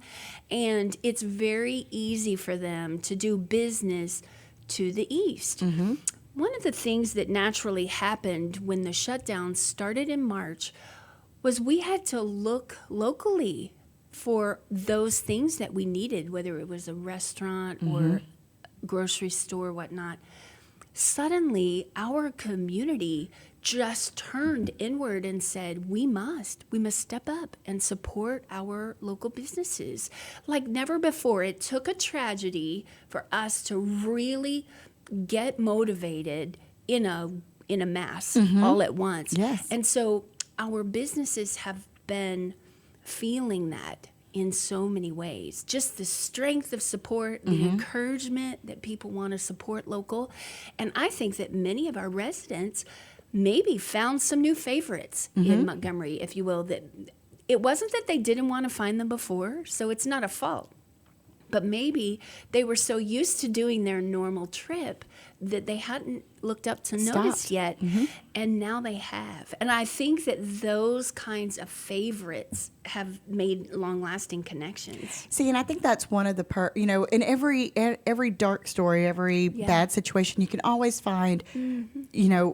and it's very easy for them to do business to the east. One of the things that naturally happened when the shutdown started in March was we had to look locally for those things that we needed, whether it was a restaurant or grocery store, whatnot. Suddenly, our community just turned inward and said, we must step up and support our local businesses. Like never before, it took a tragedy for us to really get motivated in a mass all at once. Yes. And so our businesses have been feeling that in so many ways. Just the strength of support, the encouragement that people want to support local. And I think that many of our residents maybe found some new favorites in Montgomery, if you will, that it wasn't that they didn't want to find them before, so it's not a fault. But maybe they were so used to doing their normal trip that they hadn't looked up to notice yet, and now they have. And I think that those kinds of favorites have made long-lasting connections. See, and I think that's one of the in every dark story, every bad situation, you can always find,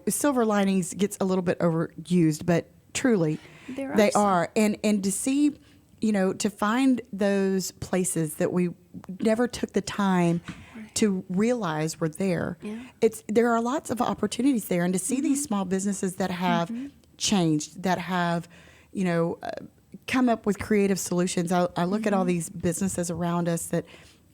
silver linings gets a little bit overused, but truly they are. And to see, to find those places that we never took the time to realize were there. There are lots of opportunities there, and to see these small businesses that have changed, that have, come up with creative solutions. I look at all these businesses around us that,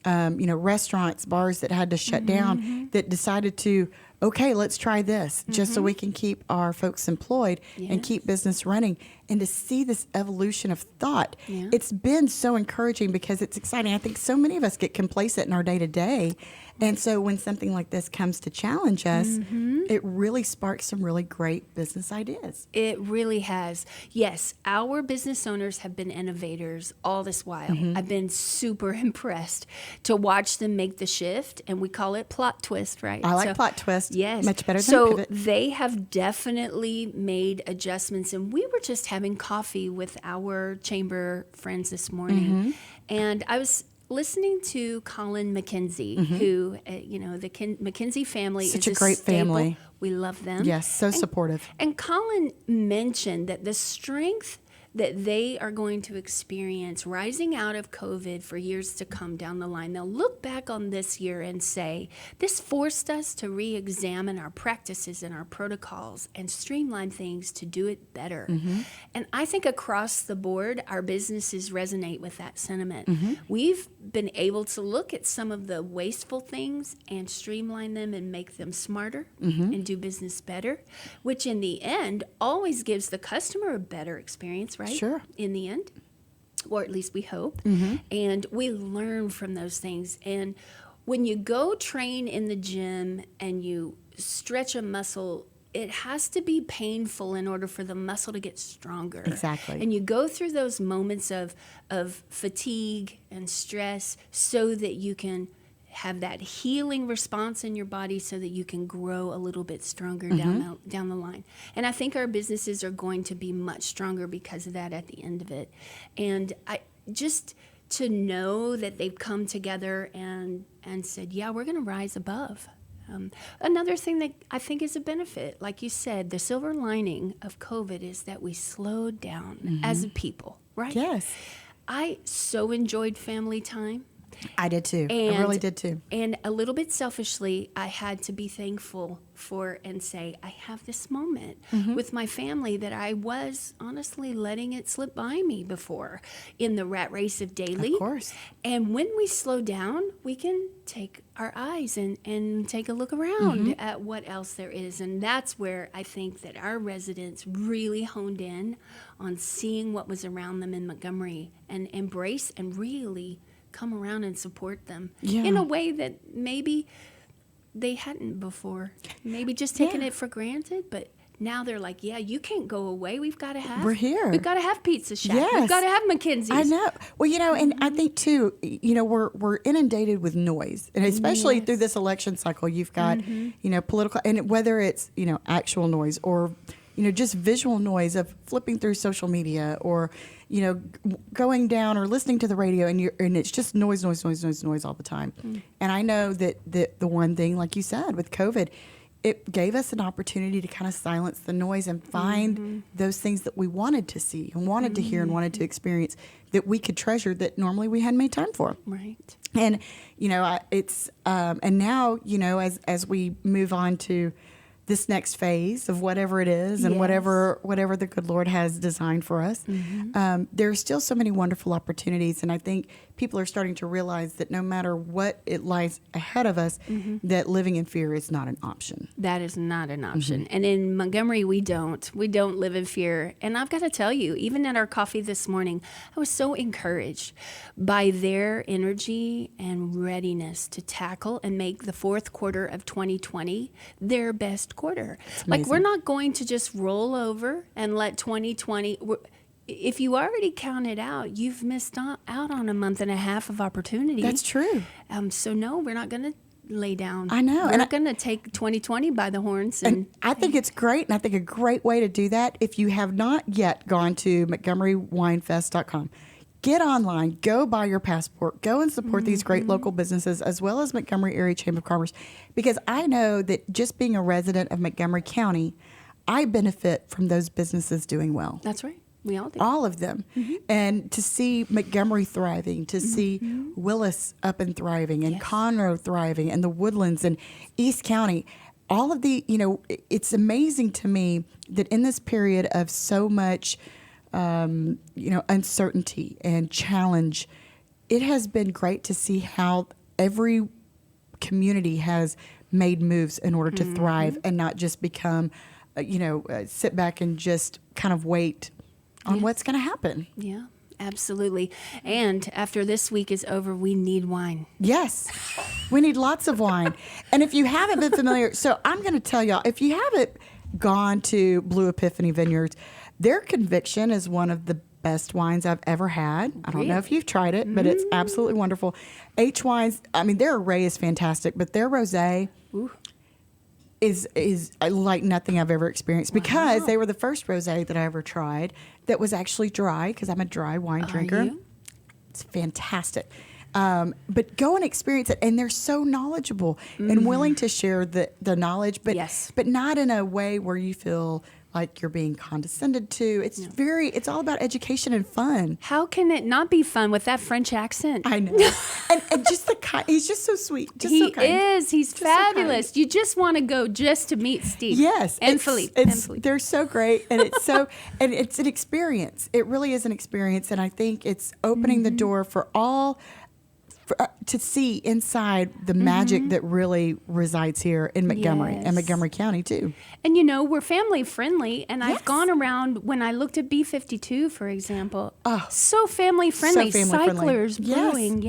restaurants, bars that had to shut down, that decided to, okay, let's try this just so we can keep our folks employed and keep business running. And to see this evolution of thought, it's been so encouraging because it's exciting. I think so many of us get complacent in our day-to-day. And so when something like this comes to challenge us, it really sparks some really great business ideas. It really has. Yes, our business owners have been innovators all this while. I've been super impressed to watch them make the shift, and we call it plot twist, right? I like plot twist. Yes. Much better than so pivot. they have definitely made adjustments, and we were just having coffee with our chamber friends this morning, and I was listening to Colin McKenzie, who, the McKenzie family Such is a great staple. family. We love them. Yes, so supportive. And Colin mentioned that the strength that they are going to experience rising out of COVID for years to come down the line, they'll look back on this year and say, this forced us to re-examine our practices and our protocols and streamline things to do it better. And I think across the board, our businesses resonate with that sentiment. We've been able to look at some of the wasteful things and streamline them and make them smarter and do business better, which in the end always gives the customer a better experience, right? Sure. In the end, or at least we hope. And we learn from those things. And when you go train in the gym and you stretch a muscle, it has to be painful in order for the muscle to get stronger. Exactly. And you go through those moments of fatigue and stress so that you can have that healing response in your body so that you can grow a little bit stronger down the line. And I think our businesses are going to be much stronger because of that at the end of it. And I just to know that they've come together and said, yeah, we're going to rise above. Another thing that I think is a benefit, like you said, the silver lining of COVID is that we slowed down as a people, right? Yes. I so enjoyed family time. I did too. I really did too. And a little bit selfishly, I had to be thankful for and say, I have this moment with my family that I was honestly letting it slip by me before in the rat race of daily. Of course. And when we slow down, we can take our eyes and take a look around at what else there is. And that's where I think that our residents really honed in on seeing what was around them in Montgomery and embrace and really come around and support them in a way that maybe they hadn't before. Maybe just taking it for granted, but now they're like, yeah, you can't go away. We've got to have. We're here. We've got to have Pizza Shack. Yes. We've got to have McKinsey's. I know. Well, and I think too, we're inundated with noise, and especially through this election cycle, you've got, political, and whether it's, actual noise or, just visual noise of flipping through social media or, going down or listening to the radio, and it's just noise all the time. And I know that the one thing, like you said, with COVID, it gave us an opportunity to kind of silence the noise and find those things that we wanted to see and wanted to hear and wanted to experience that we could treasure that normally we hadn't made time for. Right. And, it's, and now, as we move on to this next phase of whatever it is and whatever the good Lord has designed for us, there are still so many wonderful opportunities. And I think people are starting to realize that no matter what it lies ahead of us, that living in fear is not an option. That is not an option. And in Montgomery, we don't live in fear. And I've got to tell you, even at our coffee this morning, I was so encouraged by their energy and readiness to tackle and make the fourth quarter of 2020 their best quarter. Like, we're not going to just roll over and let 2020... If you already counted out, you've missed out on a month and a half of opportunity. That's true. So no, we're not going to lay down. I know. We're not going to take 2020 by the horns. And I think it's great, and I think a great way to do that, if you have not yet gone to MontgomeryWinefest.com, get online, go buy your passport, go and support these great local businesses as well as Montgomery Area Chamber of Commerce, because I know that just being a resident of Montgomery County, I benefit from those businesses doing well. That's right. We all do. All of them. And to see Montgomery thriving, to see Willis up and thriving, and Conroe thriving, and the Woodlands and East County, all of the, it's amazing to me that in this period of so much, uncertainty and challenge, it has been great to see how every community has made moves in order to thrive and not just become, sit back and just kind of wait on what's going to happen. Yeah, absolutely. And after this week is over, we need wine. Yes, we need lots of wine. And if you haven't been familiar, so I'm going to tell y'all, if you haven't gone to Blue Epiphany Vineyards, their Conviction is one of the best wines I've ever had. I don't know if you've tried it, but it's absolutely wonderful. H Wines, I mean, their array is fantastic, but their rosé is like nothing I've ever experienced, because they were the first rosé that I ever tried that was actually dry, because I'm a dry wine drinker. You? It's fantastic. But go and experience it, and they're so knowledgeable and willing to share the knowledge, but not in a way where you feel like you're being condescended to. It's all about education and fun. How can it not be fun with that French accent? I know. and just he's just so sweet. He's just fabulous. So you just want to go just to meet Steve. Yes. And Philippe. They're so great. And it's so, and it's an experience. It really is an experience. And I think it's opening the door for all to see inside the magic that really resides here in Montgomery and Montgomery County too. And we're family friendly, and I've gone around when I looked at B52, for example. So family friendly. Cyclers Brewing,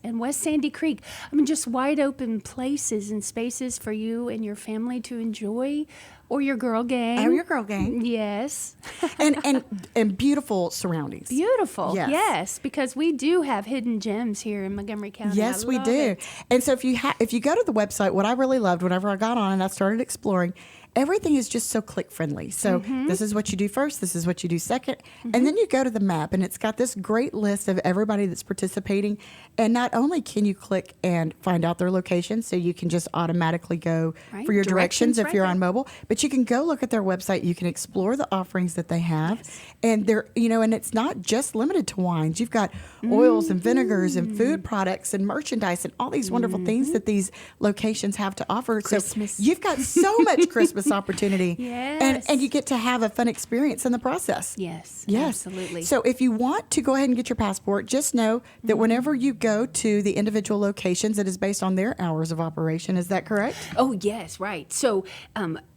and West Sandy Creek. I mean, just wide open places and spaces for you and your family to enjoy. Or your girl gang. Or your girl gang. Yes. and beautiful surroundings. Beautiful. Yes, because we do have hidden gems here in Montgomery County. Yes, we do. And so if you go to the website, what I really loved whenever I got on and I started exploring, everything is just so click friendly. So this is what you do first, this is what you do second, and then you go to the map, and it's got this great list of everybody that's participating. And not only can you click and find out their location, so you can just automatically go for your directions if you're on mobile, but you can go look at their website. You can explore the offerings that they have, and they're and it's not just limited to wines. You've got oils and vinegars and food products and merchandise and all these wonderful things that these locations have to offer. Christmas. So you've got so much Christmas opportunity, Yes. and you get to have a fun experience in the process. Yes, Yes, absolutely. So if you want to go ahead and get your passport, just know that whenever you go to the individual locations, it is based on their hours of operation. Is that correct? Oh, yes, right. So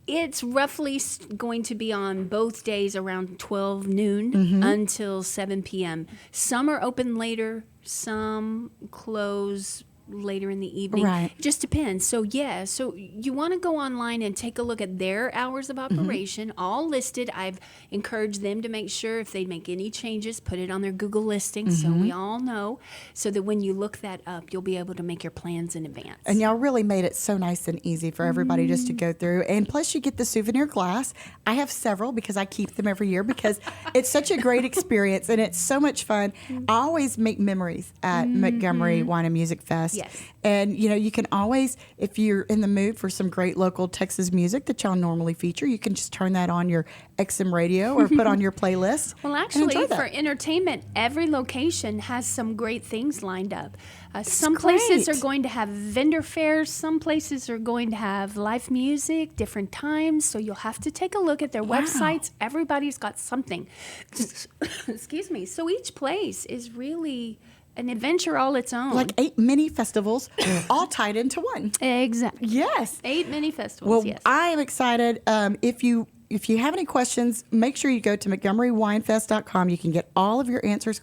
it's roughly going to be on both days around 12 noon until 7 p.m. Some are open later, some close later in the evening. Right. Just depends. So so you want to go online and take a look at their hours of operation, all listed. I've encouraged them to make sure if they make any changes, put it on their Google listing so we all know, so that when you look that up, you'll be able to make your plans in advance. And y'all really made it so nice and easy for everybody just to go through. And plus you get the souvenir glass. I have several because I keep them every year because it's such a great experience and it's so much fun. I always make memories at Montgomery Wine and Music Fest. Yes. And, you can always, if you're in the mood for some great local Texas music that y'all normally feature, you can just turn that on your XM radio or put on your playlist. Well, and actually, enjoy that. for entertainment, every location has some great things lined up. Some places great. are going to have vendor fairs. Some places are going to have live music, different times. So you'll have to take a look at their websites. Everybody's got something. Excuse me. So each place is really an adventure all its own. Like 8 mini festivals, all tied into one. Exactly. Yes. 8 mini festivals, Well, yes. I am excited. If you have any questions, make sure you go to MontgomeryWinefest.com. You can get all of your answers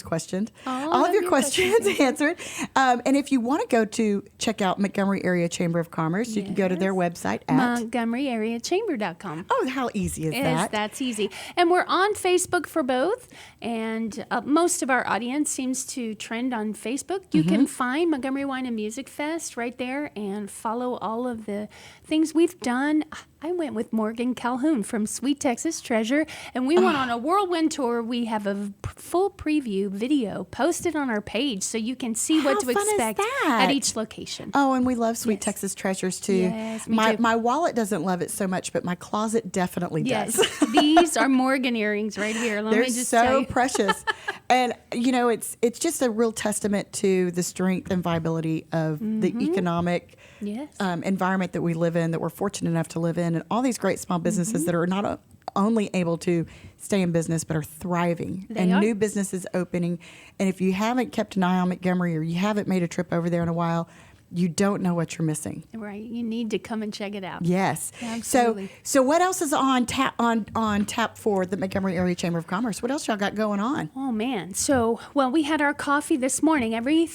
questioned. All of your questions answered. And if you want to go to check out Montgomery Area Chamber of Commerce, you can go to their website at MontgomeryAreaChamber.com. Oh, how easy is that? That's easy. And we're on Facebook for both. And most of our audience seems to trend on Facebook. You can find Montgomery Wine and Music Fest right there and follow all of the things we've done. I went with Morgan Calhoun from Sweet Texas Treasure, and we went on a whirlwind tour. We have a full preview video posted on our page so you can see what to expect at each location. Oh, and we love Sweet Texas Treasures too. Yes, me too. My wallet doesn't love it so much, but my closet definitely does. Yes, these are Morgan earrings right here. Let They're me just tell so you. precious. And, it's just a real testament to the strength and viability of the economic environment that we live in, that we're fortunate enough to live in, and all these great small businesses that are not only able to stay in business but are thriving. New businesses opening. And if you haven't kept an eye on Montgomery or you haven't made a trip over there in a while, you don't know what you're missing. Right, you need to come and check it out. Yes. Absolutely. So what else is on tap for the Montgomery Area Chamber of Commerce? What else y'all got going on? Oh man. So, we had our coffee this morning. Every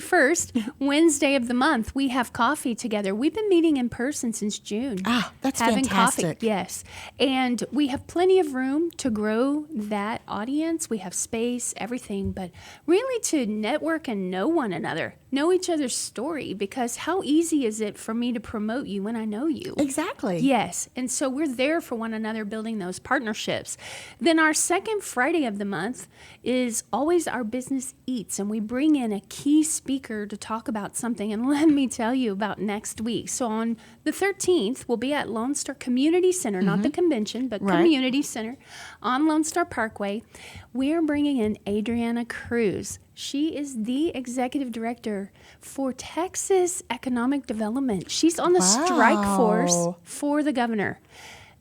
first Wednesday of the month, we have coffee together. We've been meeting in person since June. That's having fantastic. Coffee. Yes. And we have plenty of room to grow that audience. We have space, everything, but really to network and know one another, know each other's story, because how easy is it for me to promote you when I know you? Exactly. Yes. And so we're there for one another, building those partnerships. Then our second Friday of the month is always our Business Eats, and we bring in a key speaker to talk about something. And let me tell you about next week. So on the 13th, we'll be at Lone Star Community Center, not the convention, but Community Center on Lone Star Parkway. We're bringing in Adriana Cruz. She is the executive director for Texas Economic Development. She's on the strike force for the governor.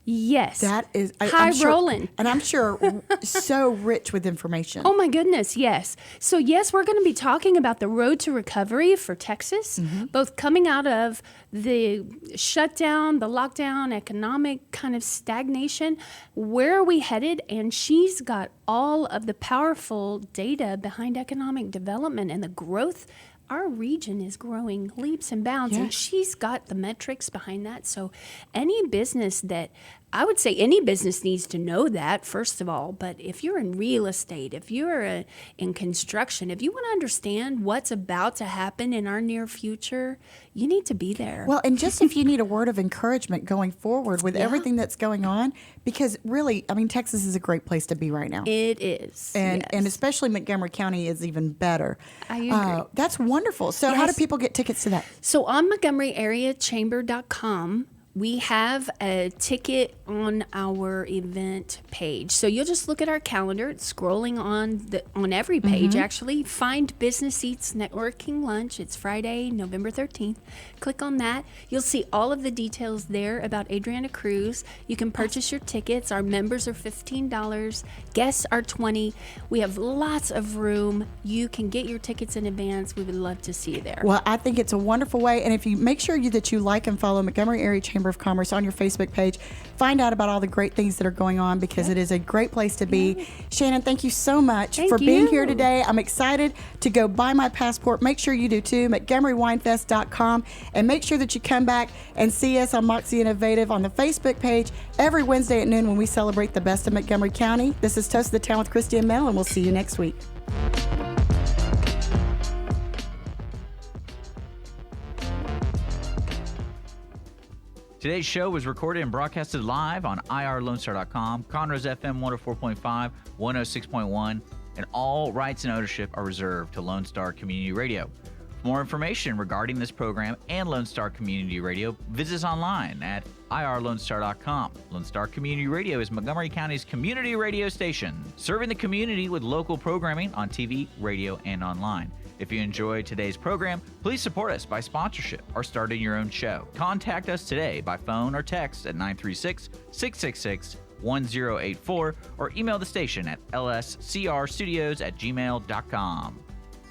Yes. That is high rolling. And I'm sure so rich with information. Oh my goodness, yes. So yes, we're going to be talking about the road to recovery for Texas, both coming out of the shutdown, the lockdown, economic kind of stagnation. Where are we headed? And she's got all of the powerful data behind economic development and the growth. Our region is growing leaps and bounds, and she's got the metrics behind that. So any business that I would say any business needs to know that, first of all. But if you're in real estate, if you're in construction, if you want to understand what's about to happen in our near future, you need to be there. Well, and just if you need a word of encouragement going forward with everything that's going on, because really, I mean, Texas is a great place to be right now. It is. And especially Montgomery County is even better. I agree. That's wonderful. So how do people get tickets to that? So on MontgomeryAreaChamber.com, we have a ticket on our event page. So you'll just look at our calendar. It's scrolling on every page, actually. Find Business Eats Networking Lunch. It's Friday, November 13th. Click on that. You'll see all of the details there about Adriana Cruz. You can purchase your tickets. Our members are $15. Guests are $20. We have lots of room. You can get your tickets in advance. We would love to see you there. Well, I think it's a wonderful way. And if you make sure that you like and follow Montgomery Area Chamber of Commerce on your Facebook page, find out about all the great things that are going on, because it is a great place to be. Shannan, thank you so much for being here today. I'm excited to go buy my passport. Make sure you do too, MontgomeryWinefest.com, and make sure that you come back and see us on Moxie Innovative on the Facebook page every Wednesday at noon when we celebrate the best of Montgomery County. This is Toast of the Town with Christy and Mel, and we'll see you next week. Today's show was recorded and broadcasted live on irlonestar.com, Conroe's FM 104.5, 106.1, and all rights and ownership are reserved to Lone Star Community Radio. For more information regarding this program and Lone Star Community Radio, visit us online at irlonestar.com. Lone Star Community Radio is Montgomery County's community radio station, serving the community with local programming on TV, radio, and online. If you enjoyed today's program, please support us by sponsorship or starting your own show. Contact us today by phone or text at 936-666-1084 or email the station at lscrstudios@gmail.com.